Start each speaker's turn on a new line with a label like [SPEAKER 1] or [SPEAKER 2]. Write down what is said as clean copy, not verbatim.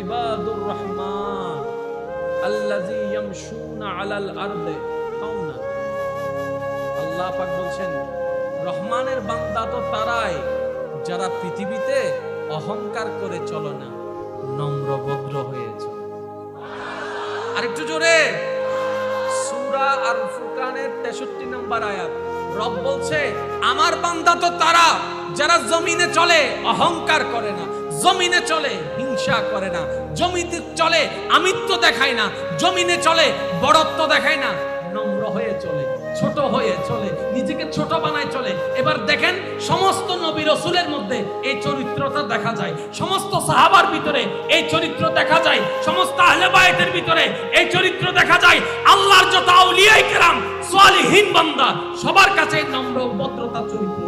[SPEAKER 1] ইবাদুর রহমান আল্লাযী ইয়ামশুনা আলাল আরদি হাওনা। আল্লাহ পাক বলছেন রহমানের বান্দা তো তারাই যারা পৃথিবীতে অহংকার করে চলে না, নম্র ভদ্র হয়ে চলে। আরেকটু জোরে, সূরা আর ফুরকানের 63 নম্বর আয়াত। রব বলছে আমার বান্দা তো তারা যারা জমিনে চলে অহংকার করে না, জমিনে চলে হিংসা করে না, জমিতে চলে আমিত্ব দেখায় না, জমিনে চলে বড়ত্ব দেখায় না, নম্র হয়ে চলে, ছোট হয়ে চলে, নিজেকে ছোট বানায় চলে। এবার দেখেন সমস্ত নবী রাসূলের মধ্যে এই চরিত্রটা দেখা যায়, সমস্ত সাহাবার ভিতরে এই চরিত্র দেখা যায়, সমস্ত আহলে বায়তের ভিতরে এই চরিত্র দেখা যায়। আল্লাহর যত আউলিয়ায়ে কেরাম সালিহিন বান্দা সবার কাছে নম্র ভদ্রতা চরিত্র